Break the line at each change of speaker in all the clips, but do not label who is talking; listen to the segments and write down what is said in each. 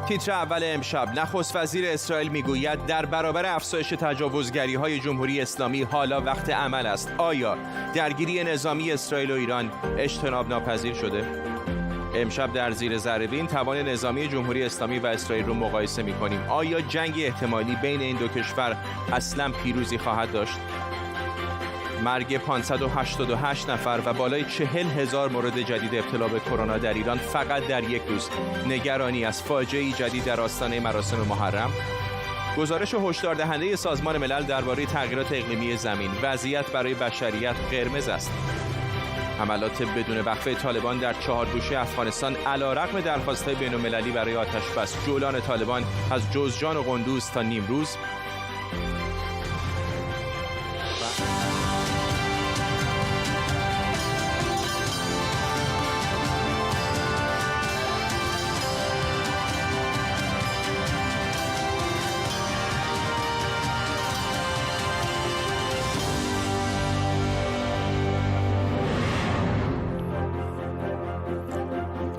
تیتر اول امشب: نخست وزیر اسرائیل میگوید در برابر افزایش تجاوزگری‌های جمهوری اسلامی حالا وقت عمل است. آیا درگیری نظامی اسرائیل و ایران اجتناب ناپذیر شده؟ امشب در زیر ذره‌بین توان نظامی جمهوری اسلامی و اسرائیل رو مقایسه می‌کنیم. آیا جنگ احتمالی بین این دو کشور اصلاً پیروزی خواهد داشت؟ مرگ 588 نفر و بالای 40,000 مورد جدید ابتلا به کرونا در ایران فقط در یک روز. نگرانی از فاجعه‌ای جدید در آستانه مراسم محرم. گزارش هشداردهنده سازمان ملل درباره تغییرات اقلیمی زمین: وضعیت برای بشریت قرمز است. حملات بدون وقفه طالبان در 4 گوشه افغانستان علیرغم درخواست‌های بین‌المللی برای آتش‌بس. جولان طالبان از جوزجان و قندوز تا نیمروز.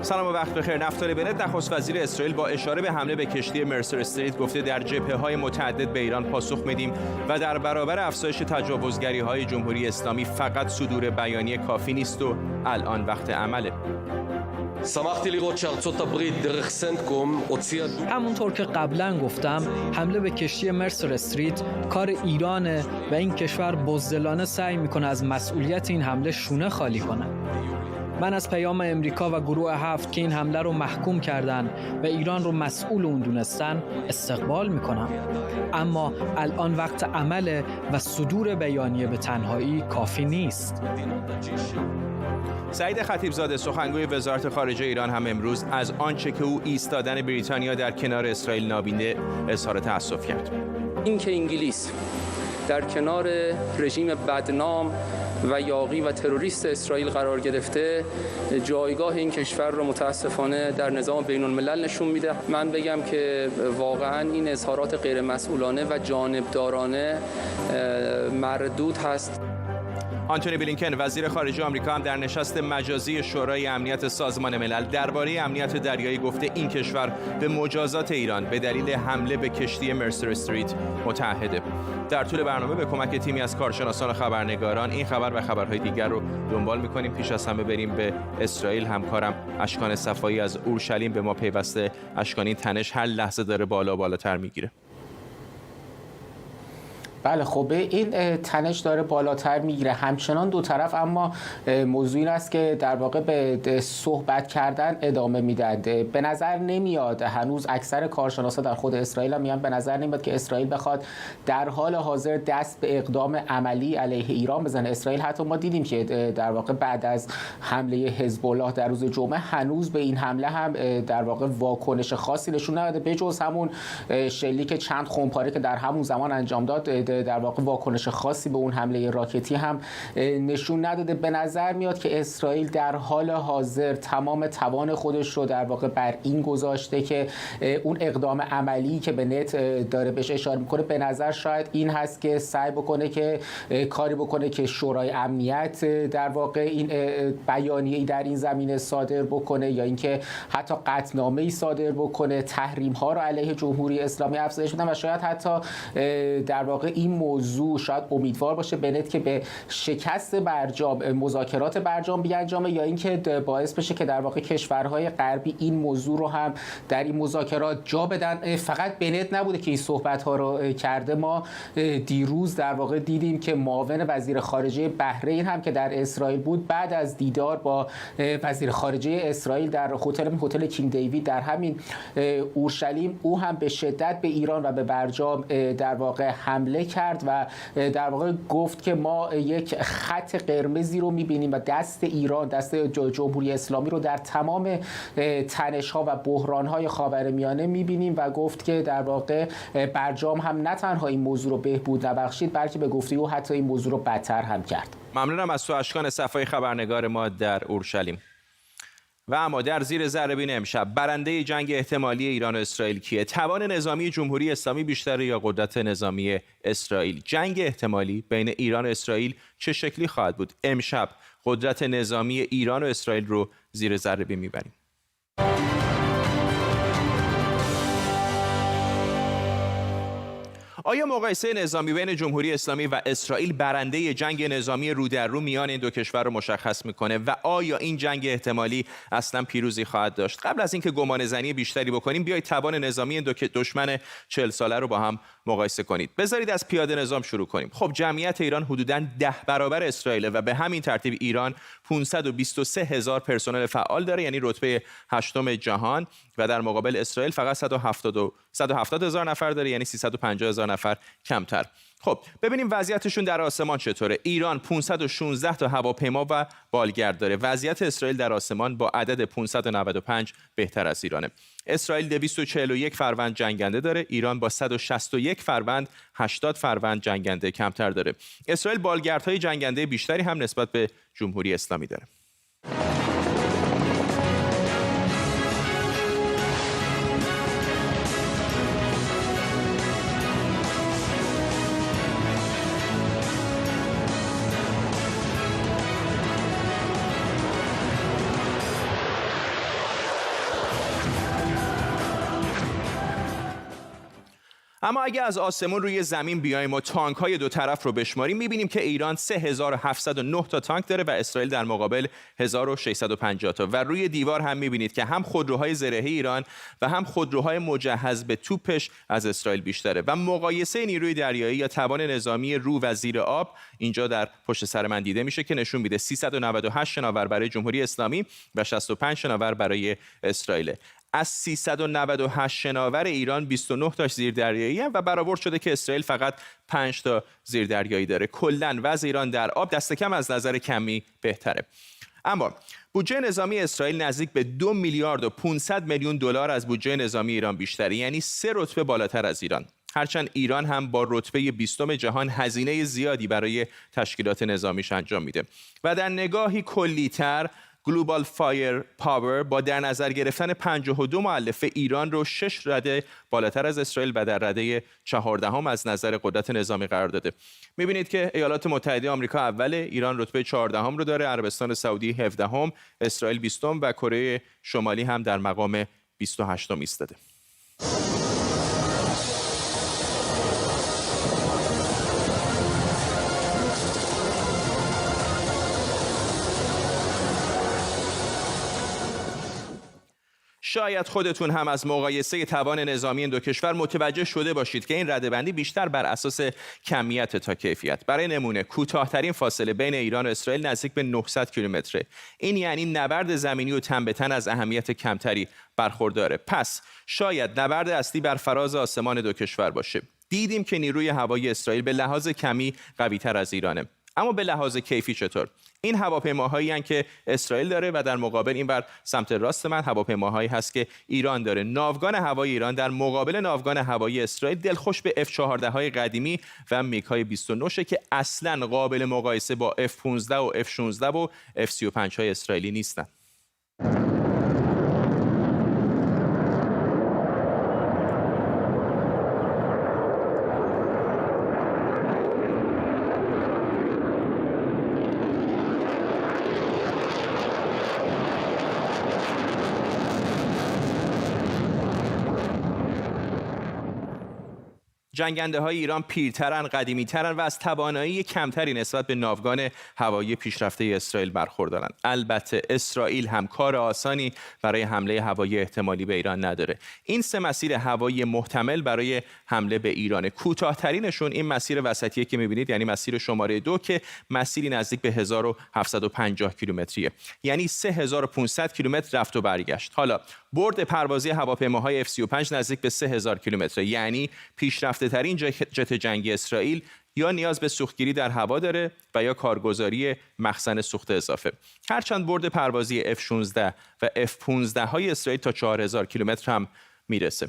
سلام و وقت بخیر. نفتالی بنت نخست وزیر اسرائیل با اشاره به حمله به کشتی مرسر استریت گفته در جبهه‌های متعدد به ایران پاسخ میدیم و در برابر افزایش تجاوزگری‌های جمهوری اسلامی فقط صدور بیانیه کافی نیست و الان وقت عمله.
همونطور که قبلا گفتم، حمله به کشتی مرسر استریت کار ایرانه و این کشور بزدلانه سعی میکنه از مسئولیت این حمله شونه خالی کنه. من از پیام امریکا و گروه 7 که این حمله رو محکوم کردن و ایران رو مسئول اون دونستن استقبال میکنم. اما الان وقت عمله و صدور بیانیه به تنهایی کافی نیست.
سعید خطیبزاده سخنگوی وزارت خارجه ایران هم امروز از آنچه که او ایستادن بریتانیا در کنار اسرائیل نابینده اظهار تأسف کرد.
اینکه انگلیس در کنار رژیم بدنام و یاغی و تروریست اسرائیل قرار گرفته جایگاه این کشور رو متاسفانه در نظام بین الملل نشون میده. من بگم که واقعا این اظهارات غیر مسئولانه و جانبدارانه مردود هست.
آنتونی بلینکن وزیر خارجه آمریکا هم در نشست مجازی شورای امنیت سازمان ملل درباره امنیت دریایی گفته این کشور به مجازات ایران به دلیل حمله به کشتی مرسر استریت متعهده. در طول برنامه به کمک تیمی از کارشناسان و خبرنگاران این خبر و خبرهای دیگر رو دنبال می‌کنیم. پیش از همه بریم به اسرائیل. همکارم اشکان صفایی از اورشلیم به ما پیوسته. اشکان، این تنش هر لحظه داره بالاتر میگیره.
بله، خب این تنش داره بالاتر میگیره همچنان دو طرف، اما موضوع این است که در واقع به صحبت کردن ادامه میدن. به نظر نمیاد، هنوز اکثر کارشناسا در خود اسرائیل هم میگن به نظر نمیاد که اسرائیل بخواد در حال حاضر دست به اقدام عملی علیه ایران بزنه. اسرائیل حتی ما دیدیم که در واقع بعد از حمله حزب الله در روز جمعه هنوز به این حمله هم در واقع واکنش خاصی نشون نداده، به جز همون شلیک چند خمپاره که در همون زمان انجام داد. در واقع واکنش خاصی به اون حمله راکتی هم نشون نداده. به نظر میاد که اسرائیل در حال حاضر تمام توان خودش رو در واقع بر این گذاشته که اون اقدام عملی که به نت داره بهش اشاره میکنه، به نظر شاید این هست که سعی بکنه که کاری بکنه که شورای امنیت در واقع این بیانیه‌ای در این زمینه صادر بکنه، یا اینکه حتی قطعنامه‌ای صادر بکنه، تحریم‌ها رو علیه جمهوری اسلامی افزایش بدن و شاید حتی در واقع این موضوع شاید امیدوار باشه بنت که به شکست برجام مذاکرات برجام بیانجامه، یا اینکه باعث بشه که در واقع کشورهای غربی این موضوع رو هم در این مذاکرات جا بدن. فقط بنت نبوده که این صحبت‌ها رو کرده. ما دیروز در واقع دیدیم که معاون وزیر خارجه بحرین هم که در اسرائیل بود، بعد از دیدار با وزیر خارجه اسرائیل در هتل کینگ دیوید در همین اورشلیم، او هم به شدت به ایران و به برجام در واقع حمله کرد و در واقع گفت که ما یک خط قرمزی رو می‌بینیم و دست ایران، دست جمهوری اسلامی رو در تمام تنش‌ها و بحران‌های خاورمیانه می‌بینیم و گفت که در واقع برجام هم نه تنها این موضوع رو بهبود نبخشید، بلکه به گفته او حتی این موضوع رو بدتر هم کرد.
ممنونم از تو اشکان صفایی، خبرنگار ما در اورشلیم. و اما در زیر ذره‌بین امشب برنده جنگ احتمالی ایران و اسرائیل کیه؟ توان نظامی جمهوری اسلامی بیشتره یا قدرت نظامی اسرائیل؟ جنگ احتمالی بین ایران و اسرائیل چه شکلی خواهد بود؟ امشب قدرت نظامی ایران و اسرائیل رو زیر ذره‌بین می‌بریم. آیا مقایسه نظامی بین جمهوری اسلامی و اسرائیل برنده جنگ نظامی رو در رو میان این دو کشور رو مشخص میکنه و آیا این جنگ احتمالی اصلا پیروزی خواهد داشت؟ قبل از اینکه گمان زنی بیشتری بکنیم بیایید توان نظامی این دو دشمن 40 ساله رو با هم مقایسه کنید. بذارید از پیاده نظام شروع کنیم. خب جمعیت ایران حدوداً 10 برابر اسرائیل و به همین ترتیب ایران 523,000 پرسنل فعال داره، یعنی رتبه 8م جهان، و در مقابل اسرائیل فقط 170,000 نفر داره، یعنی 350,000 نفر کمتر. خب ببینیم وضعیتشون در آسمان چطوره. ایران 516 تا هواپیما و بالگرد داره. وضعیت اسرائیل در آسمان با عدد 595 بهتر از ایرانه. اسرائیل 241 فروند جنگنده داره، ایران با 161 فروند 80 فروند جنگنده کمتر داره. اسرائیل بالگردهای جنگنده بیشتری هم نسبت به جمهوری اسلامی داره. اما اگه از آسمون روی زمین بیایم و تانک های دو طرف رو بشماریم میبینیم که ایران 3709 تا تانک داره و اسرائیل در مقابل 1650 تا، و روی دیوار هم میبینید که هم خودروهای زرهی ایران و هم خودروهای مجهز به توپش از اسرائیل بیشتره. و مقایسه نیروی دریایی یا توان نظامی رو و زیر آب اینجا در پشت سر من دیده میشه که نشون میده 398 شناور برای جمهوری اسلامی و 65 شناور برای اسرائیل. از 398 شناور ایران 29 تاش زیردریایی و برآورد شده که اسرائیل فقط 5 تا زیردریایی داره. کلاً وضع ایران در آب دست کم از نظر کمی بهتره. اما بودجه نظامی اسرائیل نزدیک به 2 میلیارد و 500 میلیون دلار از بودجه نظامی ایران بیشتره، یعنی 3 رتبه بالاتر از ایران. هرچند ایران هم با رتبه 20م جهان هزینه زیادی برای تشکیلات نظامیش انجام میده و در نگاهی کلی‌تر گلوبال فایر پاور با در نظر گرفتن 52 مؤلفه ایران رو 6 رده بالاتر از اسرائیل و در رده 14 از نظر قدرت نظامی قرار داده. می‌بینید که ایالات متحده آمریکا اول، ایران رتبه 14 رو داره، عربستان سعودی 17، اسرائیل 20 و کره شمالی هم در مقام 28 ایستاده. شاید خودتون هم از مقایسه توان نظامی این دو کشور متوجه شده باشید که این رده‌بندی بیشتر بر اساس کمیت تا کیفیت. برای نمونه کوتاه‌ترین فاصله بین ایران و اسرائیل نزدیک به 900 کیلومتره. این یعنی نبرد زمینی و تن به تن از اهمیت کمتری برخورداره. پس شاید نبرد اصلی بر فراز آسمان دو کشور باشه. دیدیم که نیروی هوایی اسرائیل به لحاظ کمی قوی‌تر از ایرانه. اما به لحاظ کیفی چطور؟ این هواپیماهایی هستند که اسرائیل داره و در مقابل این بر سمت راست من هواپیماهایی هست که ایران داره. ناوگان هوایی ایران در مقابل ناوگان هوایی اسرائیل دلخوش به F-14 های قدیمی و میگ های 29 که اصلاً قابل مقایسه با F-15 و F-16 و F-35 های اسرائیلی نیستند. جنگنده های ایران پیرترن، قدیمی‌ترن و از توانایی کمتری نسبت به ناوگان هوایی پیشرفته اسرائیل برخوردارن. البته اسرائیل هم کار آسانی برای حمله هوایی احتمالی به ایران نداره. این 3 مسیر هوایی محتمل برای حمله به ایران. کوتاه‌ترینشون این مسیر وسطیه که می‌بینید، یعنی مسیر شماره 2 که مسیری نزدیک به 1750 کیلومتریه. یعنی 3500 کیلومتر رفت و برگشت. حالا برد پروازی هواپیماهای F-35 نزدیک به 3000 کیلومتر، یعنی پیشرفته ترین جت جنگی اسرائیل یا نیاز به سوختگیری در هوا داره و یا کارگزاری مخزن سوخت اضافه. هرچند برد پروازی F-16 و F-15 های اسرائیل تا 4000 کیلومتر هم میرسه.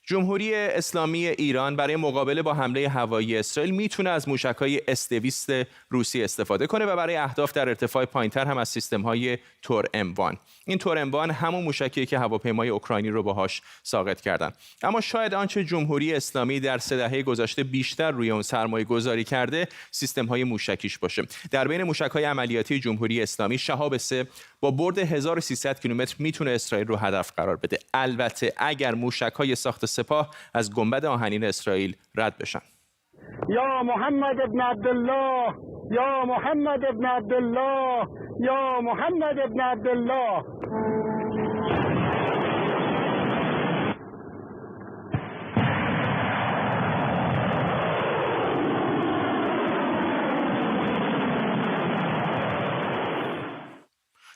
جمهوری اسلامی ایران برای مقابله با حمله هوایی اسرائیل میتونه از موشک‌های S-200 روسی استفاده کنه و برای اهداف در ارتفاع پایین‌تر هم از سیستم‌های تور M1. این تور M1 همون موشکیه که هواپیمای اوکراینی رو باهاش ساقط کردن. اما شاید آنچه جمهوری اسلامی در 3 دهه گذشته بیشتر روی اون سرمایه‌گذاری کرده سیستم‌های موشکیش باشه. در بین موشک‌های عملیاتی جمهوری اسلامی شهاب 3 با برد 1300 کیلومتر میتونه اسرائیل رو هدف قرار بده. البته اگر موشک‌های ساخت سپاه از گنبد آهنین اسرائیل رد بشن.
یا محمد ابن عبدالله، یا محمد ابن عبدالله، یا محمد ابن عبدالله.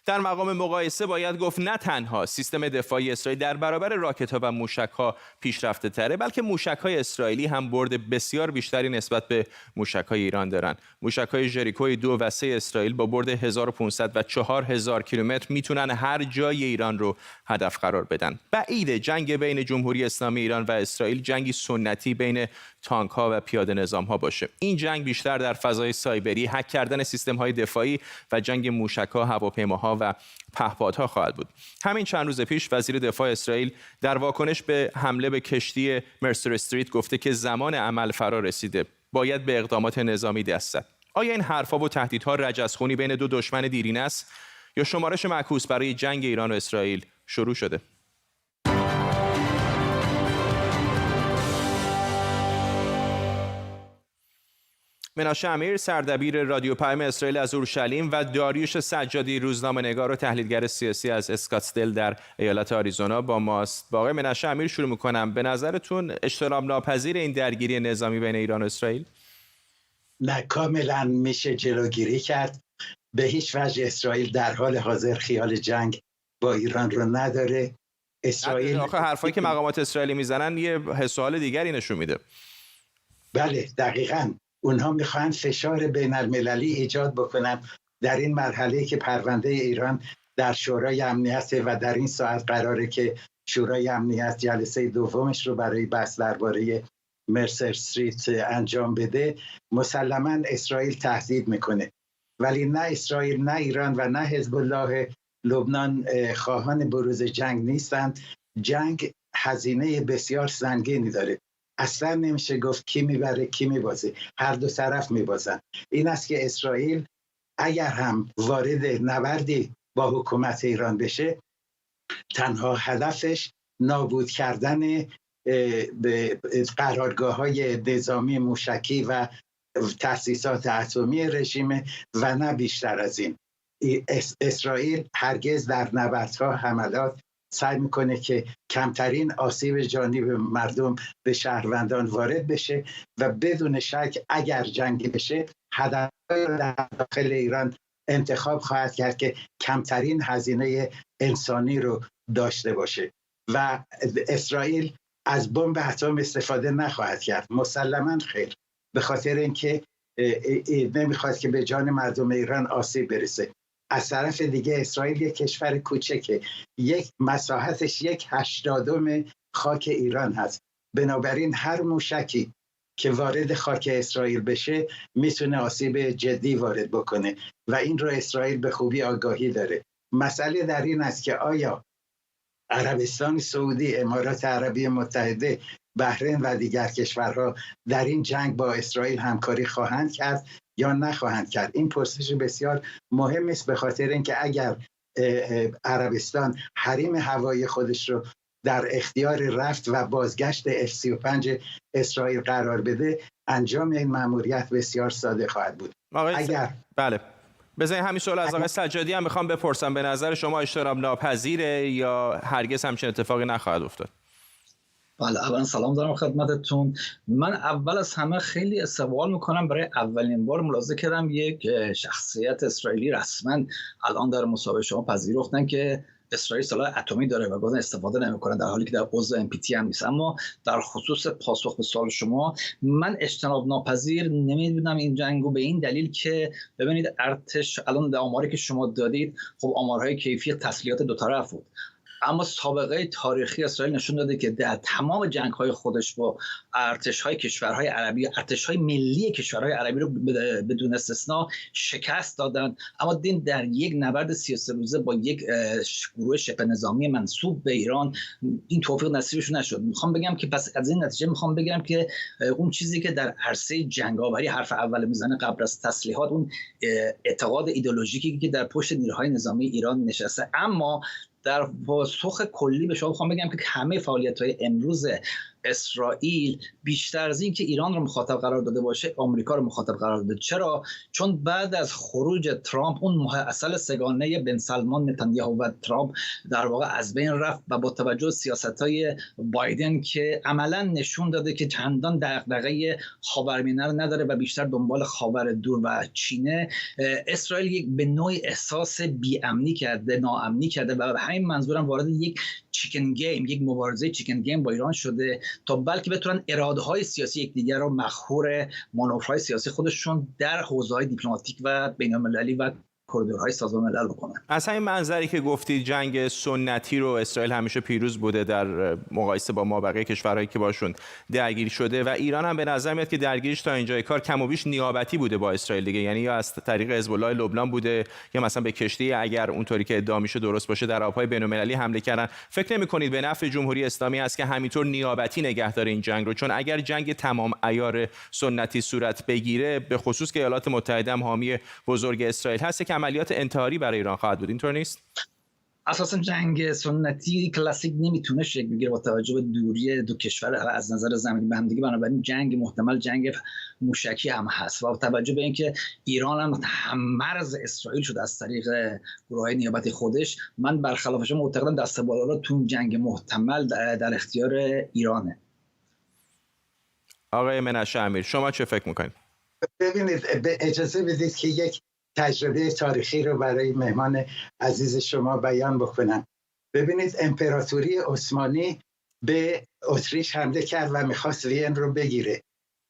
در مقام مقایسه باید گفت نه تنها سیستم دفاعی اسرائیل در برابر راکت‌ها و موشک‌ها پیشرفته تره، بلکه موشک‌های اسرائیلی هم برد بسیار بیشتری نسبت به موشک‌های ایران دارن. موشک‌های ژریکو 2 و 3 اسرائیل با برد 1500 و 4000 کیلومتر میتونن هر جای ایران رو هدف قرار بدن. بعید جنگ بین جمهوری اسلامی ایران و اسرائیل جنگی سنتی بین تانک‌ها و پیاده نظام‌ها باشه. این جنگ بیشتر در فضای سایبری، هک کردن سیستم‌های دفاعی و جنگ موشک‌ها، هواپیماها و پهپادها خواهد بود. همین چند روز پیش وزیر دفاع اسرائیل در واکنش به حمله به کشتی مرسر استریت گفته که زمان عمل فرا رسیده. باید به اقدامات نظامی دست زد. آیا این حرف‌ها و تهدیدها رجزخونی بین دو دشمن دیرینه است یا شمارش معکوس برای جنگ ایران و اسرائیل شروع شده؟ مناشه امیر سردبیر رادیو پیام اسرائیل از اورشلیم و داریوش سجادی روزنامه‌نگار و تحلیلگر سیاسی از اسکاتسدل در ایالت آریزونا با ماست. با آقای مناشه امیر شروع می‌کنم. به نظرتون اجتناب ناپذیر این درگیری نظامی بین ایران و اسرائیل؟
نه، کاملا میشه جلوگیری کرد. به هیچ وجه اسرائیل در حال حاضر خیال جنگ با ایران رو نداره. اسرائیل
آخه حرفایی که مقامات اسرائیلی میزنن یه سوال دیگری نشون میده.
بله دقیقاً. اونها میخوان فشار بین المللی ایجاد بکنن در این مرحله که پرونده ایران در شورای امنیت و در این ساعت قراره که شورای امنیت جلسه دومش رو برای بحث درباره مرسر استریت انجام بده. مسلماً اسرائیل تهدید میکنه، ولی نه اسرائیل، نه ایران و نه حزب الله لبنان خواهان بروز جنگ نیستند. جنگ هزینه بسیار سنگینی داره. اصلا نمیشه گفت کی میبره کی میبازه، هر دو طرف میبازن. این است که اسرائیل اگر هم وارد نبردی با حکومت ایران بشه، تنها هدفش نابود کردن قرارگاه‌های نظامی موشکی و تأسیسات اتمی رژیم و نه بیشتر از این. اسرائیل هرگز در نبردها حملات سعی میکنه که کمترین آسیب جانی به مردم، به شهروندان وارد بشه و بدون شک اگر جنگی بشه هدف در داخل ایران انتخاب خواهد کرد که کمترین هزینه انسانی رو داشته باشه و اسرائیل از بمب اتم استفاده نخواهد کرد. مسلماً خیر، به خاطر اینکه نمیخواد که به جان مردم ایران آسیب برسه. از طرف دیگه اسرائیل یک کشور کوچکه، یک مساحتش 1/80 خاک ایران هست. بنابراین هر موشکی که وارد خاک اسرائیل بشه میتونه آسیب جدی وارد بکنه و این رو اسرائیل به خوبی آگاهی داره. مسئله در این است که آیا عربستان سعودی، امارات عربی متحده، بحرین و دیگر کشورها در این جنگ با اسرائیل همکاری خواهند کرد یا نخواهند کرد؟ این پرسش بسیار مهم است، به خاطر اینکه اگر عربستان حریم هوایی خودش رو در اختیار رفت و بازگشت F-35 اسرائیل قرار بده، انجام این مأموریت بسیار ساده خواهد بود.
بله، بذارید همین سوال از آقای سجادی هم میخوام بپرسم. به نظر شما اجتناب ناپذیره یا هرگز همچین اتفاقی نخواهد افتاد؟
بله، اولا سلام دارم خدمتتون. من اول از همه خیلی استقبال میکنم. برای اولین بار ملاحظه کردم یک شخصیت اسرائیلی رسما الان در مصاحبه شما پذیرفتن که اسرائیل سلاح اتمی داره و گفتن استفاده نمیکنه، در حالی که در عضو NPT هم نیست. اما در خصوص پاسخ به سوال شما، من اجتناب ناپذیر نمیدونم این جنگو، به این دلیل که ببینید ارتش الان در آماری که شما دادید خب آمارهای کیفی تسلیحات دو طرف بود، اما سابقه تاریخی اسرائیل نشون داده که در تمام جنگ‌های خودش با ارتش‌های کشورهای عربی، ارتش‌های ملی کشورهای عربی رو بدون استثنا شکست دادن. اما دین در یک نبرد 33 روزه با یک گروه شبه نظامی منسوب به ایران این توفیق نصیبشون نشد. میخوام بگم که پس از این نتیجه میخوام بگم که اون چیزی که در عرصه جنگاوری حرف اول میزنه قبل از تسلیحات، اون اعتقاد ایدئولوژیکی که در پشت نیروهای نظامی ایران نشسته. اما در پاسخ کلی به شما میخوام بگم که همه فعالیت‌های امروز اسرائیل بیشتر از این که ایران رو مخاطب قرار داده باشه آمریکا رو مخاطب قرار داده. چرا؟ چون بعد از خروج ترامپ اون اصل سگانه بن سلمان نتانیاهو و ترامپ در واقع از بین رفت و با توجه سیاست‌های بایدن که عملاً نشون داده که چندان دغدغه خاورمیانه رو نداره و بیشتر دنبال خاور دور و چینه، اسرائیل یک به نوعی احساس بی‌امنی کرده، ناامنی کرده و به همین منظورم وارد یک چیکن گیم، یک مبارزه چیکن گیم با ایران شده تا بلکه بتونن اراده‌های سیاسی یکدیگر رو مخور مانورهای سیاسی خودشون در حوزه‌های دیپلماتیک و بین‌المللی و کریدورهای سازمان ملل بکنن.
از همین منظری که گفتید جنگ سنتی رو اسرائیل همیشه پیروز بوده در مقایسه با مابقی کشورهایی که باشون درگیر شده و ایران هم به نظر میاد که درگیریش تا اینجای کار کم و بیش نیابتی بوده با اسرائیل دیگه، یعنی یا از طریق حزب الله لبنان بوده یا مثلا به کشتی اگر اونطوری که ادعا میشه درست باشه در آبهای بین‌المللی حمله کردن. فکر نمی‌کنید به نفع جمهوری اسلامی است که همینطور نیابتی نگه داره این جنگ رو؟ چون اگر جنگ تمام عیار سنتی صورت بگیره، به خصوص که ایالات متحده هم حامی بزرگ اسرائیل هست، که عملیات انتحاری برای ایران خواهد بود. اینطور نیست؟
اساسا جنگ سنتی کلاسیک نمیتونه شکل بگیره با توجه به دوری دو کشور از نظر زمینی به هم دیگه، بنابراین جنگ محتمل جنگ موشکی هم هست و با توجه به اینکه ایران هم مرز اسرائیل شده از طریق گروه‌های نیابتی خودش، من برخلاف شما معتقدم دست بالا رو تو جنگ محتمل در اختیار ایرانه.
آقای منشه امیر، شما چه فکر میکنید؟
ببینید، اجازه بدید که یک تجربه تاریخی رو برای مهمان عزیز شما بیان بکنم. ببینید، امپراتوری عثمانی به اتریش حمله کرد و میخواست وین رو بگیره.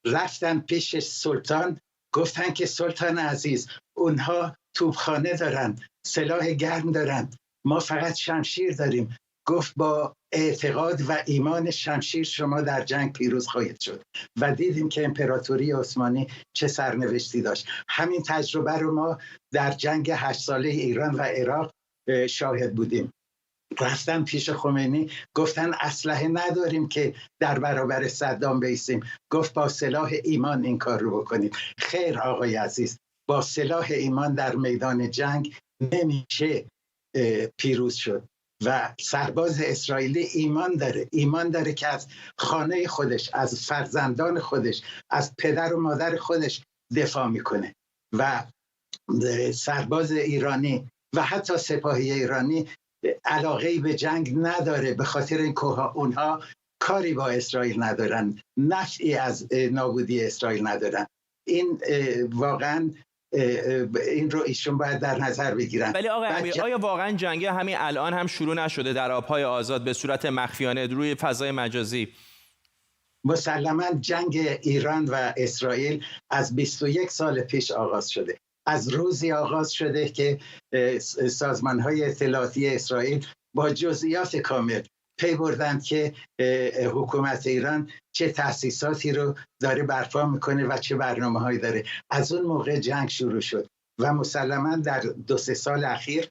رفتن پیش سلطان، گفتن که سلطان عزیز، اونها توپخانه دارن، سلاح گرم دارن، ما فقط شمشیر داریم. گفت با اعتقاد و ایمان شمشیر شما در جنگ پیروز خواهید شد. و دیدیم که امپراتوری عثمانی چه سرنوشتی داشت. همین تجربه رو ما در جنگ 8 ساله ایران و عراق شاهد بودیم. رفتن پیش خمینی، گفتن اسلحه نداریم که در برابر صدام بایستیم. گفت با سلاح ایمان این کار رو بکنیم. خیر آقای عزیز، با سلاح ایمان در میدان جنگ نمیشه پیروز شد. و سرباز اسرائیلی ایمان داره که از خانه خودش، از فرزندان خودش، از پدر و مادر خودش دفاع میکنه. و سرباز ایرانی و حتی سپاهی ایرانی علاقه‌ای به جنگ نداره، به خاطر اینکه اونها کاری با اسرائیل ندارن، نفعی از نابودی اسرائیل ندارن. این واقعاً این رو ایشون باید در نظر بگیرن.
ولی آقای امیر، آیا واقعا جنگ همین الان هم شروع نشده در آبهای آزاد به صورت مخفیانه روی فضای مجازی؟
مسلماً جنگ ایران و اسرائیل از 21 سال پیش آغاز شده. از روزی آغاز شده که سازمان‌های اطلاعاتی اسرائیل با جزئیات کامل پی بردند که حکومت ایران چه تأسیساتی رو داره برپا میکنه و چه برنامه‌هایی داره. از اون موقع جنگ شروع شد و مسلماً در 2-3 سال اخیر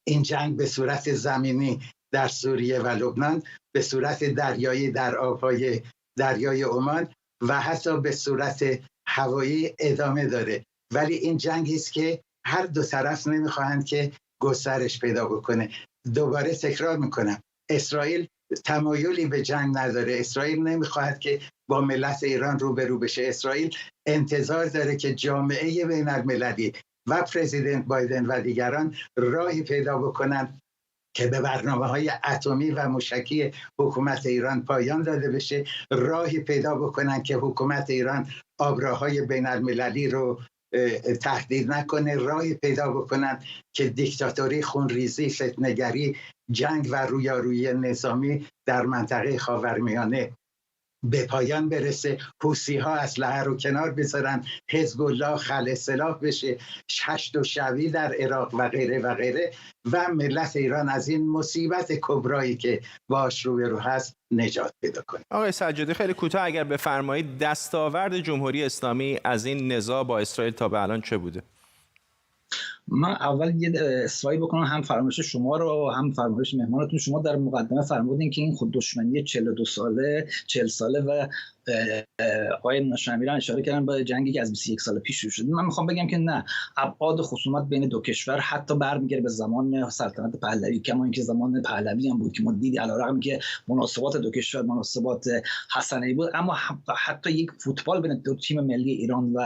این جنگ به صورت زمینی در سوریه و لبنان، به صورت دریایی در آبهای دریای عمان و حتی به صورت هوایی ادامه داره. ولی این جنگی است که هر دو طرف نمیخواهند که گسترش پیدا بکنه. دوباره تکرار میکنم، اسرائیل تمایلی به جنگ نداره. اسرائیل نمیخواهد که با ملت ایران روبرو بشه. اسرائیل انتظار داره که جامعه بین المللی و پرزیدنت بایدن و دیگران راهی پیدا بکنن که به برنامه‌های اتمی و موشکی حکومت ایران پایان داده بشه، راهی پیدا بکنن که حکومت ایران آبراهای بین المللی رو تهدید نکنه، راهی پیدا بکنن که دیکتاتوری، خونریزی، فتنه‌گری، جنگ و رویارویی نظامی در منطقه خاورمیانه به پایان برسه، حوثی‌ها اسلحه رو کنار بذارن، حزب الله خلع سلاح بشه، هشت و شعبی در عراق و غیره و غیره و ملت ایران از این مصیبت کبرایی که باش روبرو هست نجات پیدا کنه.
آقای سجادی، خیلی کوتاه اگر بفرمایید دستاورد جمهوری اسلامی از این نزاع با اسرائیل تا به الان چه بوده؟
من اول یه اصلاحی بکنم، هم فرمایش شما رو هم فرمایش مهمانتون. شما در مقدمه فرمودین که این خود دشمنی 42 ساله 40 ساله و آقای نشامیران اشاره کردن به جنگی که از 21 سال پیش شروع شد. من میخوام بگم که نه، ابعاد خصومت بین دو کشور حتی برمیگره به زمان سلطنت پهلوی، کما اینکه زمان پهلوی هم بود که ما دیدی علیرغم که مناسبات دو کشور مناسبات حسنه‌ای بود، اما حتی یک فوتبال بین دو تیم ملی ایران و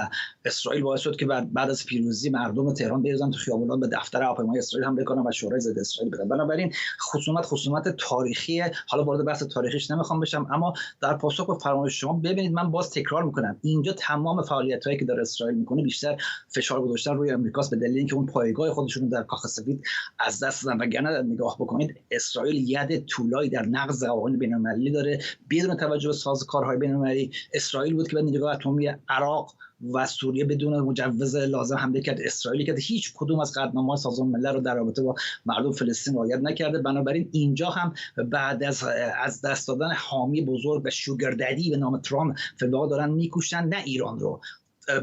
اسرائیل باعث شد که بعد از پیروزی مردم تهران بریزن تو خیابانات، به دفتر هواپیمای اسرائیل حمله کنن و شورای ضد اسرائیل بدن. بنابراین خصومت تاریخیه. حالا وارد بحث تاریخیش نمیخوام بشم، اما در پاسخ به فرمایش شما ببینید، من باز تکرار میکنم، اینجا تمام فعالیتایی که داره اسرائیل میکنه بیشتر فشار گذاشتن روی امریکاست، به دلیل اینکه اون پایگاه خودشون در کاخ سفید از دست دادن. وگرنه نگاه بکنید اسرائیل ید طولایی در نقض قوانین بین‌المللی داره بدون توجه به سازوکارهای بین‌المللی. اسرائیل بود که به نیروگاه اتمی عراق و سوریه بدون مجوز لازم حمله کرد. اسرائیلی که هیچ کدوم از قطعنامه‌های سازمان ملل رو در رابطه با مردم فلسطین رعایت نکرده. بنابراین اینجا هم بعد از دست دادن حامی بزرگ و شوگر ددی به نام ترامپ فعلا دارن میکوشن نه ایران رو،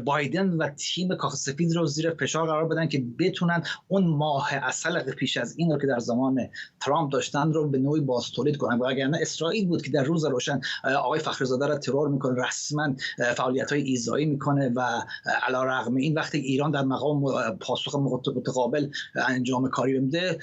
بایدن و تیم کاخ سفید رو زیر فشار قرار بدن که بتونن اون ماه عسل پیش از این رو که در زمان ترامپ داشتن رو به نوعی بازتولید کنن. وگرنه اسرائیل بود که در روز روشن آقای فخرزاده رو ترور میکنه، رسما فعالیت‌های ایذایی میکنه و علیرغم این وقتی ایران در مقام پاسخ متقابل انجام کاری میده،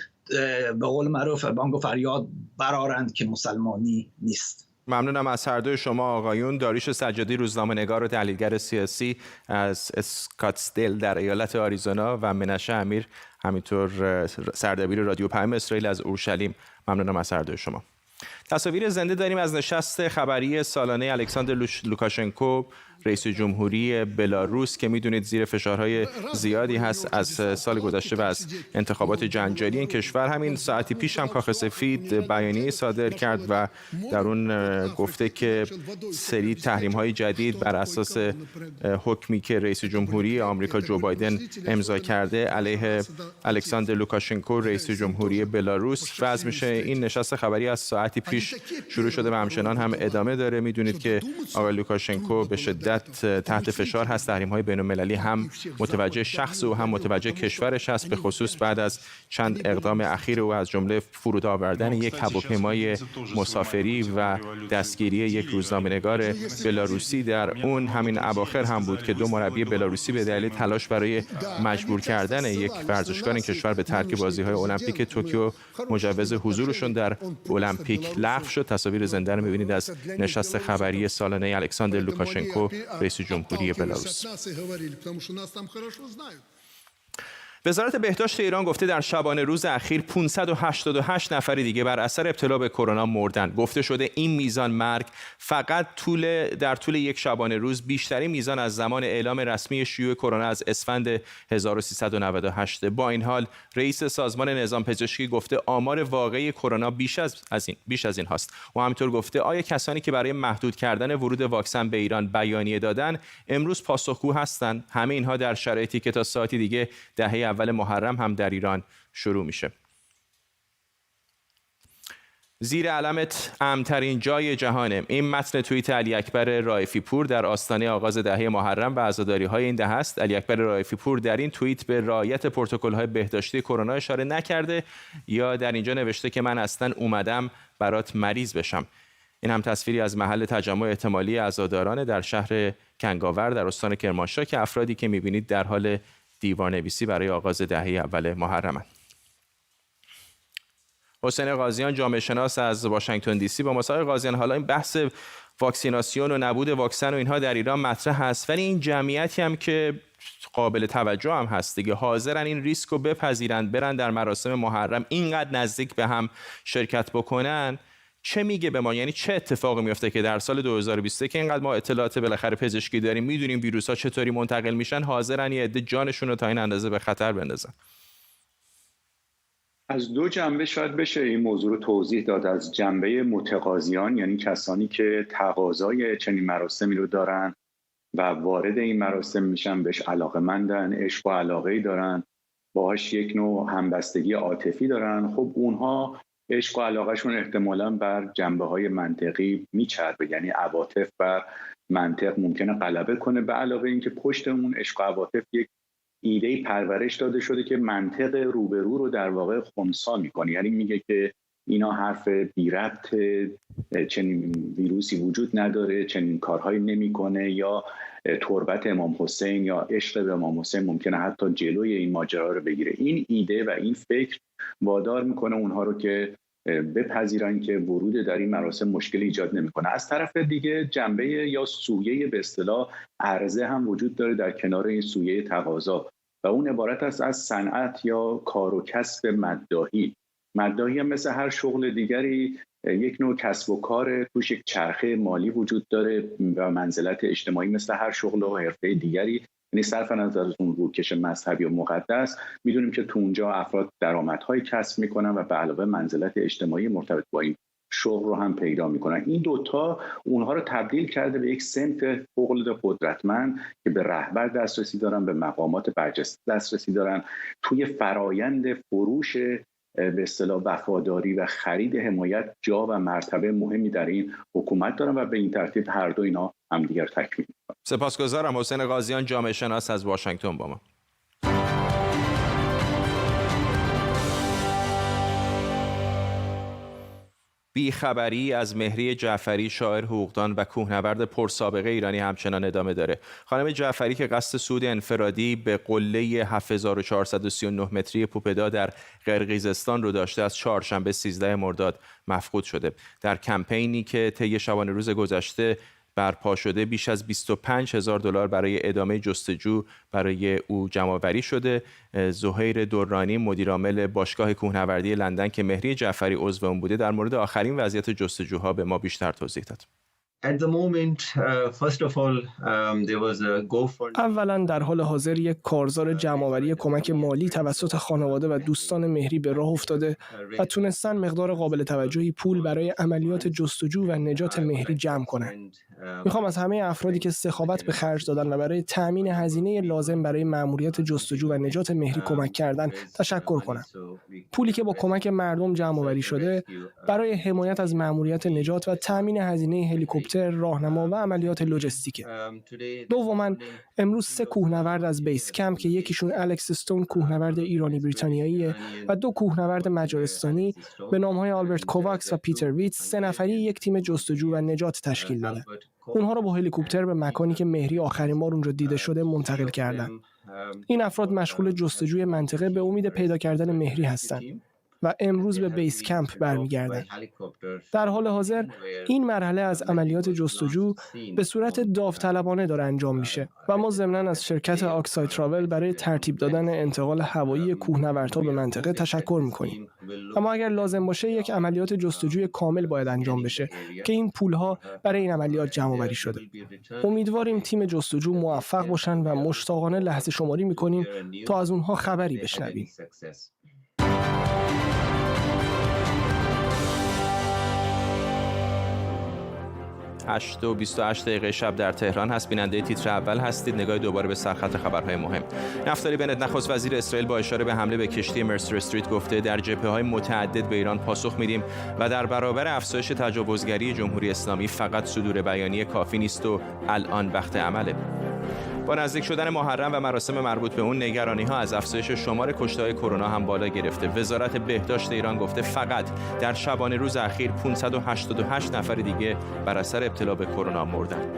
به قول معروف بانگ و فریاد برآرند که مسلمانی نیست.
ممنونم از هر دوی شما آقایون. داریوش سجادی، روزنامه‌نگار و تحلیلگر سیاسی از اسکاتسدیل در ایالت آریزونا، و منشه امیر، همینطور سردبیر رادیو پیام اسرائیل از اورشلیم. ممنونم از هر دوی شما. تصاویر زنده داریم از نشست خبری سالانه الکساندر لوکاشنکو، رئیس جمهوری بلاروس، که میدونید زیر فشارهای زیادی هست از سال گذشته و از انتخابات جنجالی این کشور. همین ساعتی پیش هم کاخ سفید بیانیه صادر کرد و در اون گفته که سری تحریم‌های جدید بر اساس حکمی که رئیس جمهوری آمریکا جو بایدن امضا کرده علیه الکساندر لوکاشنکو، رئیس جمهوری بلاروس، وضع میشه. این نشست خبری از ساعتی پیش شروع شده و همچنان هم ادامه داره. میدونید که آقای لوکاشنکو به شدت تحت فشار هست. تحریم‌های بین‌المللی هم متوجه شخص و هم متوجه کشورش هست، به خصوص بعد از چند اقدام اخیر او، از جمله فرود آوردن یک هواپیمای مسافری و دستگیری یک روزنامه‌نگار بلاروسی. در اون همین اواخر هم بود که دو مربی بلاروسی به دلیل تلاش برای مجبور کردن یک ورزشکار این کشور به ترک بازی‌های المپیک توکیو مجوز حضورشون در المپیک لغو شد. تصاویر زنده رو می‌بینید از نشست خبری سالانه الکساندر لوکاشنکو، رئیس جمهوری بلاروس. وزارت بهداشت ایران گفته در شبانه روز اخیر 588 نفر دیگه بر اثر ابتلا به کرونا مردن. گفته شده این میزان مرگ فقط در طول یک شبانه روز بیشترین میزان از زمان اعلام رسمی شیوع کرونا از اسفند 1398. با این حال رئیس سازمان نظام پزشکی گفته آمار واقعی کرونا بیش از این هاست. و همینطور گفته آیا کسانی که برای محدود کردن ورود واکسن به ایران بیانیه دادن امروز پاسخگو هستند؟ همه اینها در شرایطی که تا ساعتی دیگه دهه اول محرم هم در ایران شروع میشه. زیر علمت امن‌ترین جای جهانه. این متن توییت علی اکبر رائفی پور در آستانه آغاز دهه محرم و عزاداری‌های این دهه است. علی اکبر رائفی پور در این توییت به رعایت پروتکل‌های بهداشتی کرونا اشاره نکرده یا در اینجا نوشته که من اصلاً اومدم برات مریض بشم. این هم تصویری از محل تجمع احتمالی عزاداران در شهر کنگاور در استان کرمانشاه که افرادی که می‌بینید در حال دیوارنویسی برای آغاز دهه اول محرم. حسین قاضیان، جامعه شناس از واشنگتن دی سی، با مساق قاضیان، حالا این بحث واکسیناسیون و نبود واکسن و اینها در ایران مطرح هست، ولی این جمعیتی هم که قابل توجه هم هست دیگه، حاضرن این ریسک رو بپذیرند، برن در مراسم محرم اینقدر نزدیک به هم شرکت بکنن، چه میگه به ما؟ یعنی چه اتفاقی میفته که در سال 2023 که اینقدر ما اطلاعات بالاخره پزشکی داریم، میدونیم ویروس ها چطوری منتقل میشن، حاضرن یه عده جانشون رو تا این اندازه به خطر بندازن؟
از دو جنبه شاید بشه این موضوع رو توضیح داد. از جنبه متقاضیان، یعنی کسانی که تقاضای چنین مراسمی رو دارن و وارد این مراسم میشن، بهش علاقه‌مندن، عشق و علاقه‌ای دارن، باهاش یک نوع همبستگی عاطفی دارن، خب اونها عشق و علاقهشون احتمالاً بر جنبه‌های منطقی میچربه، یعنی عواطف بر منطق ممکنه غلبه کنه، به علاوه اینکه پشت اون عشق و عواطف یک ایده پرورش داده شده که منطق روبرو رو در واقع خنثی میکنه. یعنی میگه که اینا حرف بی ربط، چنین ویروسی وجود نداره، چنین کارهایی نمیکنه، یا تربت امام حسین یا عشق به امام حسین ممکنه حتی جلوی این ماجرا رو بگیره. این ایده و این فکر وادار میکنه اونها رو که بپذیرن که ورود در این مراسم مشکلی ایجاد نمیکنه. از طرف دیگه جنبه یا سویه به اصطلاح عرضه هم وجود داره در کنار این سویه تقاضا و اون عبارت است از صنعت یا کار و کسب مداحی. مداحی هم مثل هر شغل دیگری یک نوع کسب و کار، توش یک چرخه مالی وجود داره و منزلت اجتماعی مثل هر شغل و حرفه دیگری. یعنی صرف نظر از اون روکش مذهبی و مقدس، میدونیم که تو اونجا افراد درآمدهای کسب میکنن و به علاوه منزلت اجتماعی مرتبط با این شغل رو هم پیدا میکنن. این دوتا اونها رو تبدیل کرده به یک صنف فوق‌العاده قدرتمند که به رهبر دسترسی دارن، به مقامات برجسته دسترسی دارن، توی فرایند فروش به اصطلاح وفاداری و خرید حمایت جا و مرتبه مهمی در این حکومت دارن و به این ترتیب هر دو اینا همدیگر تکمیل میکنن.
سپاسگزارم. حسین قاضیان، جامعه شناس از واشنگتن با ما. بیخبری از مهری جعفری، شاعر، حقوقدان و کوهنورد پرسابقه ایرانی همچنان ادامه داره. خانم جعفری که قصد صعود انفرادی به قله 7439 متری پوپدا در قرقیزستان رو داشته، از چهارشنبه 13 مرداد مفقود شده. در کمپینی که طی شبانه روز گذشته برپا شده، بیش از $25,000 برای ادامه جستجو برای او جمع‌آوری شده. زهیر درانی، مدیرعامل باشگاه کوهنوردی لندن که مهری جعفری عضو اون بوده، در مورد آخرین وضعیت جستجوها به ما بیشتر توضیح داد.
اولا در حال حاضر یک کارزار جمع‌آوری کمک مالی توسط خانواده و دوستان مهری به راه افتاده و تونستن مقدار قابل توجهی پول برای عملیات جستجو و نجات مهری جمع کنند. میخوام از همه افرادی که سخاوت به خرج دادن و برای تأمین هزینه لازم برای مأموریت جستجو و نجات مهری کمک کردن تشکر کنم. پولی که با کمک مردم جمع‌آوری شده برای حمایت از مأموریت نجات و تأمین هزینه هلیکوپتر، راهنما و عملیات لوجستیکه. دوما امروز 3 کوهنورد از بیس کمپ که یکیشون الکس استون، کوهنورد ایرانی بریتانیاییه، و 2 کوهنورد مجارستانی به نام‌های آلبرت کوواکس و پیتر ویتس، 3 نفری یک تیم جستجو و نجات تشکیل دادن. اونها رو با هلیکوپتر به مکانی که مهری آخرین بار اونجا دیده شده منتقل کردن. این افراد مشغول جستجوی منطقه به امید پیدا کردن مهری هستند و امروز به بیس کمپ برمیگردند. در حال حاضر این مرحله از عملیات جستجو به صورت داوطلبانه داره انجام میشه و ما ضمناً از شرکت آکسای تراول برای ترتیب دادن انتقال هوایی کوهنوردها به منطقه تشکر میکنیم. اما اگر لازم باشه یک عملیات جستجوی کامل باید انجام بشه که این پولها برای این عملیات جمع‌آوری شده. امیدواریم تیم جستجو موفق باشن و مشتاقانه لحظه شماری میکنیم تا از اونها خبری بشنویم.
8:28 شب در تهران هست. بیننده تیتر اول هستید. نگاه دوباره به سرخط خبرهای مهم. نفتالی بنت، نخست وزیر اسرائیل، با اشاره به حمله به کشتی مرسر استریت گفته در جبهه‌های متعدد به ایران پاسخ میدیم و در برابر افزایش تجاوزگری جمهوری اسلامی فقط صدور بیانیه کافی نیست و الان وقت عمله. با نزدیک شدن محرم و مراسم مربوط به اون، نگرانی‌ها از افزایش شمار کشته‌های کرونا هم بالا گرفته. وزارت بهداشت ایران گفته فقط در شبانه روز اخیر 588 نفر دیگه بر اثر ابتلا به کرونا مردن.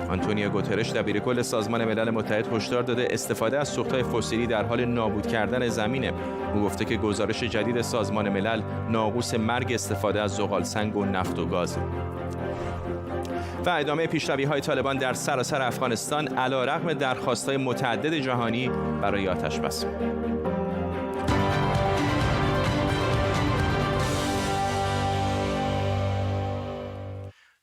آنتونیو گوترش، دبیرکل سازمان ملل متحد، هشدار داده استفاده از سوخت‌های فسیلی در حال نابود کردن زمینه. او گفته که گزارش جدید سازمان ملل ناقوس مرگ استفاده از زغالسنگ و نفت و گاز. و ادامه پیشروی‌های طالبان در سراسر افغانستان علیرغم درخواست‌های متعدد جهانی برای آتش‌بس.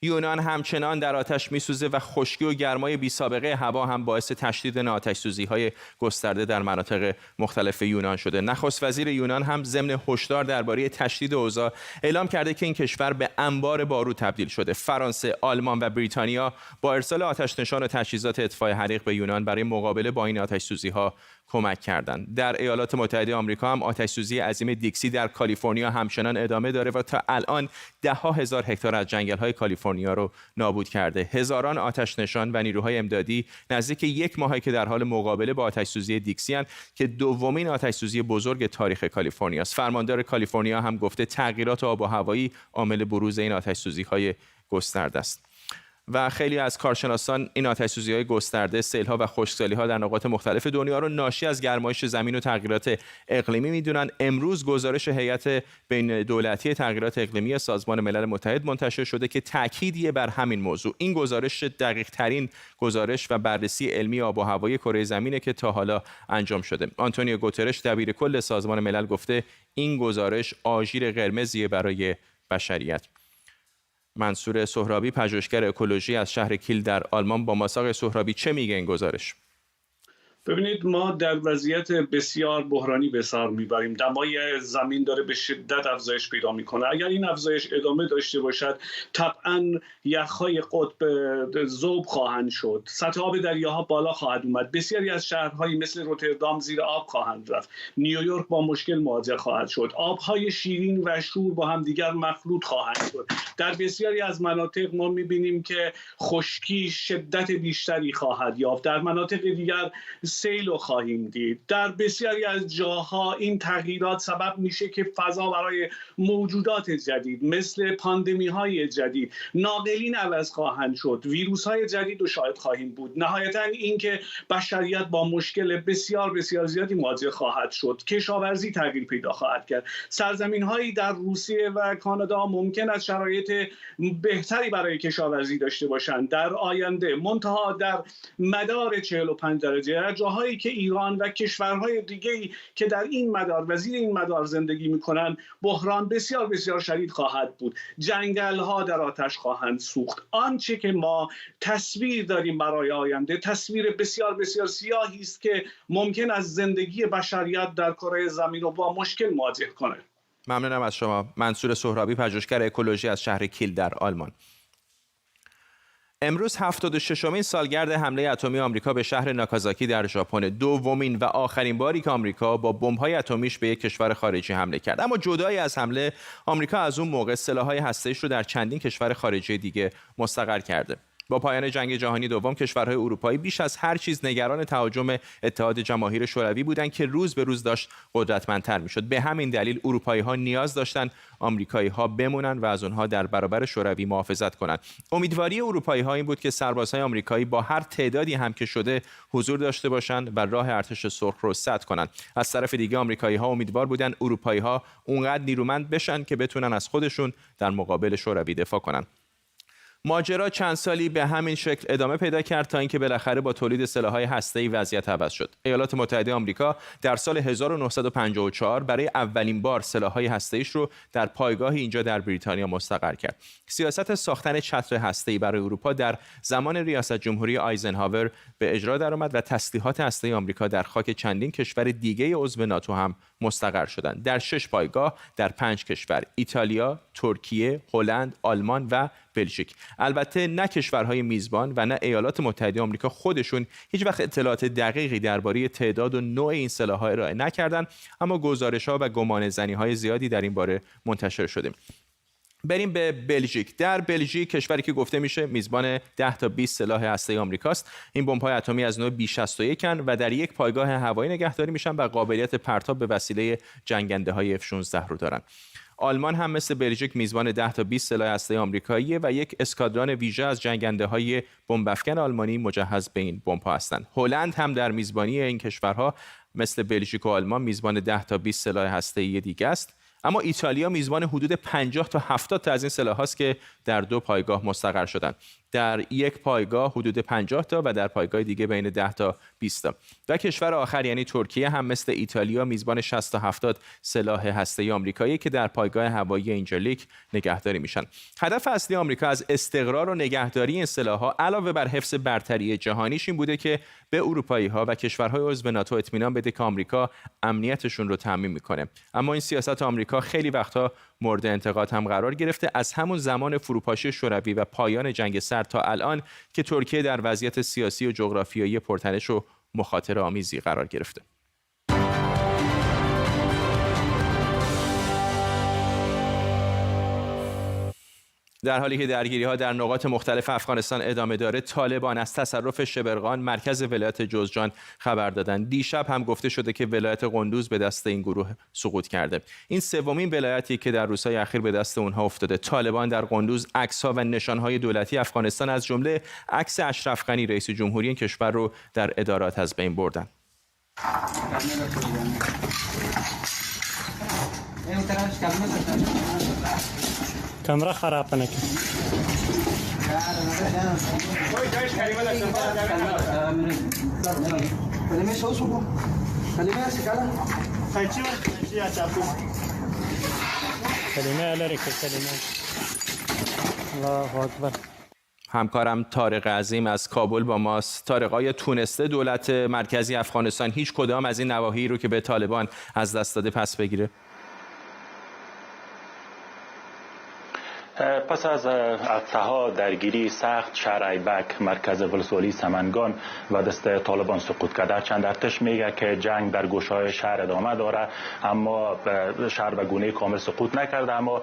یونان همچنان در آتش میسوزه و خشکی و گرمای بی‌سابقه هوا هم باعث تشدید آتش‌سوزی‌های گسترده در مناطق مختلف یونان شده. نخست وزیر یونان هم ضمن هشدار درباره تشدید اوضاع اعلام کرده که این کشور به انبار بارود تبدیل شده. فرانسه، آلمان و بریتانیا با ارسال آتش‌نشان و تجهیزات اطفاء حریق به یونان برای مقابله با این آتش‌سوزی‌ها کمک کردند. در ایالات متحده آمریکا هم آتش‌سوزی عظیم دیکسی در کالیفرنیا همچنان ادامه داره و تا الان ده‌ها هزار هکتار از جنگل‌های کالیفرنیا رو نابود کرده. هزاران آتش‌نشان و نیروهای امدادی نزدیک یک ماهه که در حال مقابله با آتش‌سوزی دیکسی هستند که دومین آتش‌سوزی بزرگ تاریخ کالیفرنیا است. فرماندار کالیفرنیا هم گفته تغییرات آب و هوایی عامل بروز این آتش‌سوزی‌های گسترده است. و خیلی از کارشناسان این آتش‌سوزی‌های گسترده، سیل‌ها و خشکسالی‌ها در نقاط مختلف دنیا رو ناشی از گرمایش زمین و تغییرات اقلیمی می‌دونن. امروز گزارش هیئت بین دولتی تغییرات اقلیمی سازمان ملل متحد منتشر شده که تأکیدیه بر همین موضوع. این گزارش دقیق‌ترین گزارش و بررسی علمی آب و هوای کره زمینه که تا حالا انجام شده. آنتونیو گوترش دبیر کل سازمان ملل گفته این گزارش آژیر قرمزیه برای بشریت. منصور سهرابی، پژوهشگر اکولوژی از شهر کیل در آلمان، با ماساق سهرابی چه میگه این گزارش؟
ببینید، ما در وضعیت بسیار بحرانی به سر میبریم. دمای زمین داره به شدت افزایش پیدا میکنه. اگر این افزایش ادامه داشته باشد طبعا یخهای قطب ذوب خواهند شد، سطح آب دریاها بالا خواهد اومد، بسیاری از شهرهایی مثل روتردام زیر آب خواهند رفت، نیویورک با مشکل مواجه خواهد شد، آبهای شیرین و شور با هم دیگر مخلوط خواهند شد. در بسیاری از مناطق ما میبینیم که خشکی شدت بیشتری خواهد یافت، در مناطق دیگر سیل رو خواهیم دید. در بسیاری از جاها این تغییرات سبب میشه که فضا برای موجودات جدید مثل پاندمی های جدید، ناقلین عوض خواهند شد، ویروس های جدید رو شاهد خواهیم بود. نهایتا اینکه بشریت با مشکل بسیار بسیار زیادی مواجه خواهد شد، کشاورزی تغییر پیدا خواهد کرد. سرزمین هایی در روسیه و کانادا ممکن است شرایط بهتری برای کشاورزی داشته باشند در آینده، منتها در مدار 45 درجه جاهایی که ایران و کشورهای دیگه‌ای که در این مدار و زیر این مدار زندگی می‌کنند بحران بسیار بسیار شدید خواهد بود. جنگل‌ها در آتش خواهند سوخت. آنچه که ما تصویر داریم برای آینده تصویر بسیار بسیار سیاهی است که ممکن است زندگی بشریت در کره زمین رو با مشکل مواجه کنه.
ممنونم از شما. منصور سهرابی، پژوهشگر اکولوژی از شهر کیل در آلمان. امروز 76مین سالگرد حمله اتمی آمریکا به شهر ناکازاکی در ژاپن، دومین و آخرین باری که آمریکا با بمب‌های اتمیش به یک کشور خارجی حمله کرد. اما جدای از حمله، آمریکا از اون موقع سلاح‌های هسته‌ایش رو در چندین کشور خارجی دیگه مستقر کرده. با پایان جنگ جهانی دوم کشورهای اروپایی بیش از هر چیز نگران تهاجم اتحاد جماهیر شوروی بودند که روز به روز داشت قدرتمندتر میشد. به همین دلیل اروپایی‌ها نیاز داشتند آمریکایی‌ها بمونن و از اونها در برابر شوروی محافظت کنند. امیدواری اروپایی‌ها این بود که سربازهای آمریکایی با هر تعدادی هم که شده حضور داشته باشند و راه ارتش سرخ رو سد کنند. از طرف دیگه آمریکایی‌ها امیدوار بودند اروپایی‌ها اونقدر نیرومند بشن که بتونن از خودشون در مقابل شوروی دفاع کنند. ماجرا چند سالی به همین شکل ادامه پیدا کرد تا اینکه بالاخره با تولید سلاح‌های هسته‌ای وضعیت عوض شد. ایالات متحده آمریکا در سال 1954 برای اولین بار سلاح‌های هسته‌ایش رو در پایگاهی اینجا در بریتانیا مستقر کرد. سیاست ساختن چتر هسته‌ای برای اروپا در زمان ریاست جمهوری آیزنهاور به اجرا درآمد و تسلیحات هسته‌ای آمریکا در خاک چندین کشور دیگه عضو ناتو هم مستقر شدند. در 6 پایگاه در 5 کشور: ایتالیا، ترکیه، هلند، آلمان و بلژیک. البته نه کشورهای میزبان و نه ایالات متحده آمریکا خودشون هیچ وقت اطلاعات دقیقی درباره تعداد و نوع این سلاح‌ها ارائه نکردند، اما گزارش‌ها و گمانه‌زنی‌های زیادی در این باره منتشر شده. بریم به بلژیک. در بلژیک، کشوری که گفته میشه میزبان 10 تا 20 سلاح هسته‌ای آمریکاست، این بمب‌های اتمی از نوع B61 و در یک پایگاه هوایی نگهداری میشن و قابلیت پرتاب به وسیله جنگنده‌های F-16 رو دارن. آلمان هم مثل بلژیک میزبان 10 تا 20 سلاح هسته‌ای آمریکاییه و یک اسکادران ویژه از جنگنده‌های بمب‌افکن آلمانی مجهز به این بمب‌ها هستند. هلند هم در میزبانی این کشورها مثل بلژیک و آلمان میزبان 10 تا 20 سلاح هسته‌ای دیگه است. اما ایتالیا میزبان حدود 50 تا 70 تا از این سلاح‌هاست که در 2 پایگاه مستقر شدند. در یک پایگاه حدود 50 تا و در پایگاه دیگه بین 10 تا 20 تا. و کشور آخر یعنی ترکیه هم مثل ایتالیا میزبان 60 تا 70 سلاح هسته‌ای آمریکایی که در پایگاه هوایی اینجلیک نگهداری میشن. هدف اصلی آمریکا از استقرار و نگهداری این سلاح‌ها علاوه بر حفظ برتری جهانیش این بوده که به اروپایی‌ها و کشورهای عضو ناتو اطمینان بده که آمریکا امنیتشون رو تضمین میکنه. اما این سیاست آمریکا خیلی وقتها مورد انتقاد هم قرار گرفته، از همون زمان فروپاشی شوروی و پایان جنگ سرد تا الان که ترکیه در وضعیت سیاسی و جغرافیایی پرتنش و مخاطره آمیزی قرار گرفته. در حالی که درگیری‌ها در نقاط مختلف افغانستان ادامه داره، طالبان از تصرف شبرغان مرکز ولایت جوزجان خبر دادند. دیشب هم گفته شده که ولایت قندوز به دست این گروه سقوط کرده. این سومین ولایتی که در روزهای اخیر به دست اونها افتاده. طالبان در قندوز عکس‌ها و نشان‌های دولتی افغانستان از جمله عکس اشرف غنی رئیس جمهوری این کشور رو در ادارات از بین بردن.
کامرا خراب نکن.
همکارم طارق عظیم از کابل با ماست. طارق، آیا تونسته دولت مرکزی افغانستان هیچ کدام از این نواحی رو که به طالبان از دست داده پس بگیره؟
پس از هفته‌ها درگیری سخت، شهر ایبک مرکز ولسوالی سمنگان و دست طالبان سقوط کرده. چند ارتش میگه که جنگ در گوشه‌های شهر ادامه داره، اما شهر به گونه کامل سقوط نکرده. اما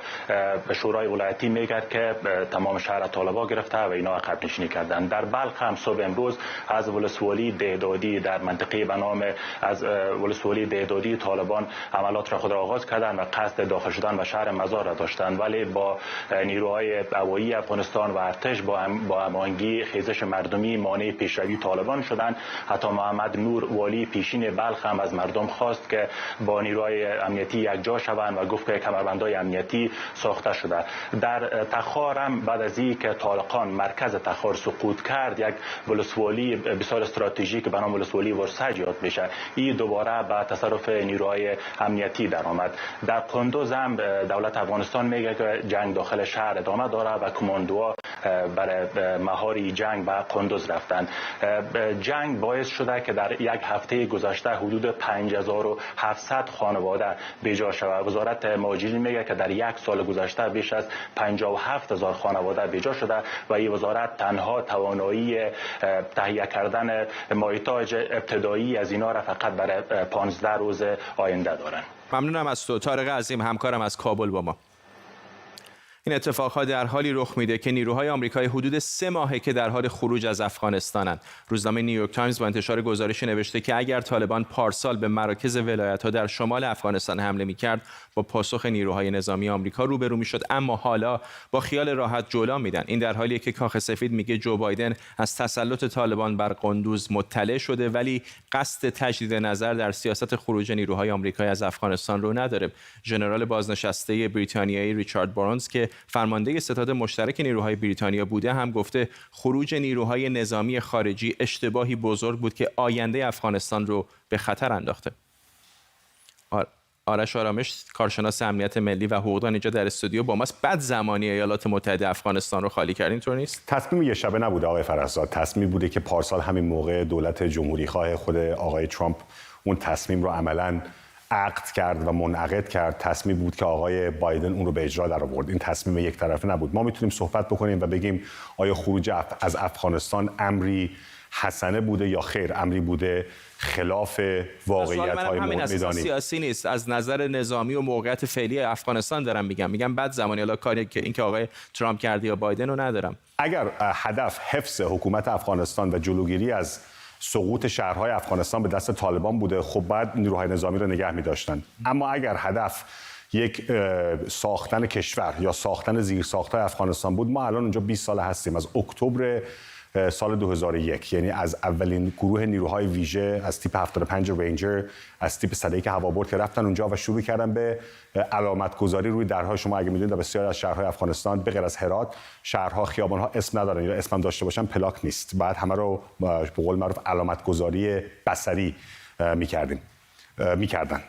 شورای ولایتی میگه که تمام شهر طالبان گرفته و اینا عقب نشینی کردن. در بلخ هم صبح امروز از ولسوالی دهدادی در منطقه به نام از ولسوالی دهدادی طالبان عملات را خود را آغاز کردند و قصد داخل شدن به شهر مزار را داشتند، ولی با نیروهای هوایی افغانستان و ارتش با هماهنگی خیزش مردمی مانع پیشروی طالبان شدند. حتی محمد نور والی پیشین بلخ هم از مردم خواست که با نیروهای امنیتی یکجا شوند و گفت که کمربندهای امنیتی ساخته شده. در تخار هم بعد از اینکه طالقان مرکز تخار سقوط کرد، یک ولسوالی بسیار استراتژیک به نام ولسوالی ورسج یاد میشه، این دوباره به تصرف نیروهای امنیتی درآمد. در قندوز هم دولت افغانستان میگه که جنگ داخل شهر ادامه داره و کماندوها برای مهار جنگ به قندوز رفتند. جنگ باعث شده که در یک هفته گذشته حدود 5700 خانواده بیجا شود. وزارت مهاجرین میگه که در یک سال گذشته بیش از 57000 خانواده بیجا شده و این وزارت تنها توانایی تهیه کردن مایحتاج ابتدایی از اینا را فقط برای 15 روز آینده دارن.
ممنونم از تو طارق عظیم، همکارم از کابل با ما. این اتفاقها در حالی رخ میده که نیروهای آمریکایی حدود 3 ماهه که در حال خروج از افغانستانند. روزنامه نیویورک تایمز با انتشار گزارشی نوشته که اگر طالبان پارسال به مراکز ولایت‌ها در شمال افغانستان حمله می‌کرد، با پاسخ نیروهای نظامی آمریکا روبرو می‌شد، اما حالا با خیال راحت جلو میدن. این در حالیه که کاخ سفید میگه جو بایدن از تسلط طالبان بر قندوز مطلع شده، ولی قصد تجدید نظر در سیاست خروج نیروهای آمریکایی از افغانستان رو نداره. ژنرال بازنشسته بریتانیایی ریچارد بارنز که فرمانده ستاد مشترک نیروهای بریتانیا بوده هم گفته خروج نیروهای نظامی خارجی اشتباهی بزرگ بود که آینده افغانستان رو به خطر انداخته. آرش آرامش، کارشناس امنیت ملی و حقوقدان، اینجا در استودیو با ماست. بعد زمانی ایالات متحده افغانستان رو خالی کرد، اینطور نیست؟
تصمیم یه شبه نبوده آقای فرزاد، تصمیم بوده که پارسال همین موقع دولت جمهوری خواه خود آقای ترامپ اون تصمیم رو عملاً عقد کرد و منعقد کرد. تصمیم بود که آقای بایدن اون رو به اجرا در آورد. این تصمیم یک طرفه نبود. ما میتونیم صحبت بکنیم و بگیم آیا خروج از افغانستان امری حسنه بوده یا خیر، امری بوده خلاف واقعیت‌های میدانی.
سیاسی نیست، از نظر نظامی و موقعیت فعلی افغانستان دارم میگم بعد زمانی حالا کاری که اینکه آقای ترامپ کرد یا بایدن رو ندارم.
اگر هدف حفظ حکومت افغانستان و جلوگیری از سقوط شهرهای افغانستان به دست طالبان بوده، خب بعد نیروهای نظامی رو نگه می‌داشتن. اما اگر هدف یک ساختن کشور یا ساختن زیرساخت‌های افغانستان بود، ما الان اونجا 20 سال هستیم. از اکتبر سال 2001، یعنی از اولین گروه نیروهای ویژه از تیپ 75 رنجر، از تیپ صدیک هوابرد که رفتن اونجا و شروع کردن به علامت گذاری روی درها. شما اگه میدونید در بسیاری از شهرهای افغانستان به غیر از هرات، شهرها خیابان‌ها اسم ندارن یا اسم داشته باشن پلاک نیست. بعد همه رو به قول معروف علامت گذاری بصری میکردن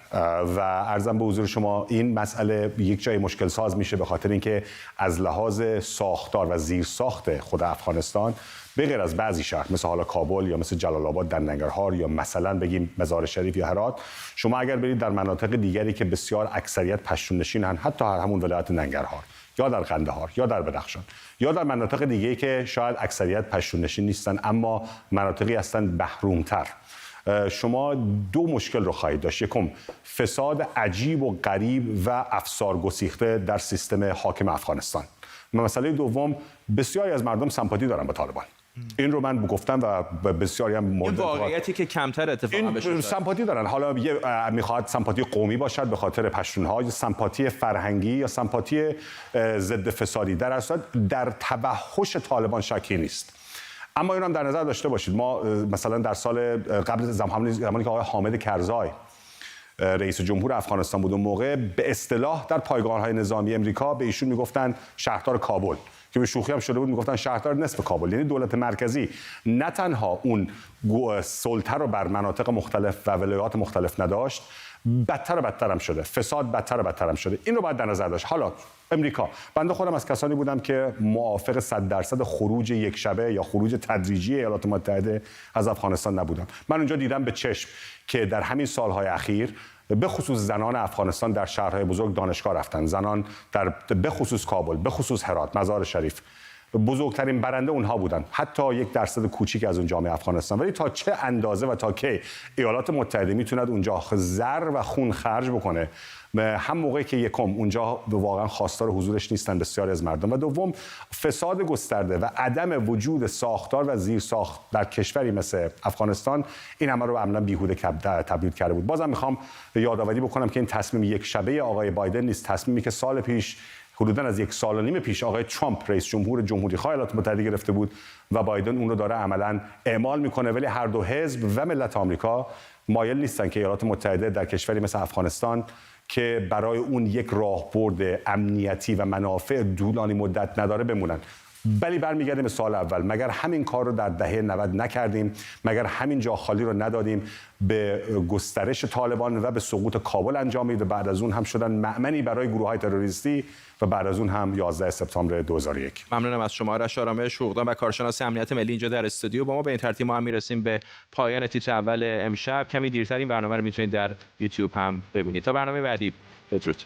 و عرضم به حضور شما این مسئله یک جای مشکل ساز میشه به خاطر اینکه از لحاظ ساختار و زیرساخت خود افغانستان به غیر از بعضی شهر مثل حالا کابل یا مثل جلال آباد در ننگرهار یا مثلا بگیم مزار شریف یا هرات، شما اگر برید در مناطق دیگری که بسیار اکثریت پشتون نشینن، حتی همون ولایت ننگرهار یا در قندهار یا در بدخشان یا در مناطق دیگه‌ای که شاید اکثریت پشتون نشین نیستن اما مناطقی هستن محروم‌تر، شما دو مشکل رو خواهید داشت. یکم فساد عجیب و غریب و افسار گسیخته در سیستم حاکم افغانستان مسئله دوم، بسیاری از مردم سمپاتی دارن با طالبان. این رو من گفتم و بسیاری هم
این واقعیتی که کمتر اتفاقا بشه
سمپاتی دارن. حالا میخواد سمپاتی قومی باشد به خاطر پشتونها، یا سمپاتی فرهنگی، یا سمپاتی ضد فسادی. در اصل در توحش طالبان شکی نیست. اما این هم در نظر داشته باشید، ما مثلا در سال قبل زمانی که آقای حامد کرزای رئیس جمهور افغانستان بود، اون موقع به اصطلاح در پایگاه‌های نظامی امریکا به ایشون میگفتن شهردار کابل، که به شوخی هم شده بود میگفتن شهردار نصف کابل. یعنی دولت مرکزی نه تنها اون سلطه رو بر مناطق مختلف و ولایات مختلف نداشت، بدتر و بدتر هم شده، فساد بدتر و بدتر هم شده. این رو باید در نظر داشت. حالا امریکا، بنده خودم از کسانی بودم که موافق 100% خروج یک شبه یا خروج تدریجی ایالات متحده از افغانستان نبودم. من اونجا دیدم به چشم که در همین سالهای اخیر به خصوص زنان افغانستان در شهرهای بزرگ دانشگاه رفتن، زنان در به خصوص کابل، به خصوص هرات، مزار شریف، بزرگترین برنده اونها بودن، حتی 1% کوچیک از اون جامعه افغانستان. ولی تا چه اندازه و تا کی ایالات متحده میتوند اونجا زر و خون خرج بکنه، هم موقعی که یکم اونجا واقعا خواستار حضورش نیستن بسیاری از مردم، و دوم فساد گسترده و عدم وجود ساختار و زیرساخت در کشوری مثل افغانستان، این همه رو عملاً بیهوده تبدیل کرده بود. بازم میخوام یادآوری بکنم که این تصمیم یک شبه آقای بایدن نیست، تصمیمی که سال پیش، حدوداً از 1.5 سال پیش آقای ترامپ رئیس جمهور جمهوری‌خواه ایالات متحده گرفته بود و بایدن اون رو داره عملاً اعمال میکنه. ولی هر دو حزب و ملت آمریکا مایل نیستن که ایالات متحده در کشوری مثل افغانستان که برای اون یک راهبرد امنیتی و منافع طولانی مدت نداره بمونن. ولی برمیگردیم به سال اول، مگر همین کار رو در دهه 90 نکردیم؟ مگر همین جا خالی رو ندادیم به گسترش طالبان و به سقوط کابل انجام میده؟ بعد از اون هم شدن مأمنی برای گروه‌های تروریستی و بعد از اون هم 11 سپتامبر 2001.
ممنونم از شما رشا آرامش، حقوقدان و کارشناس امنیت ملی اینجا در استودیو با ما. به این ترتیب ما هم میرسیم به پایان تیتر اول امشب. کمی دیرتر این برنامه رو میتونید در یوتیوب هم ببینید. تا برنامه بعدی، بدرود.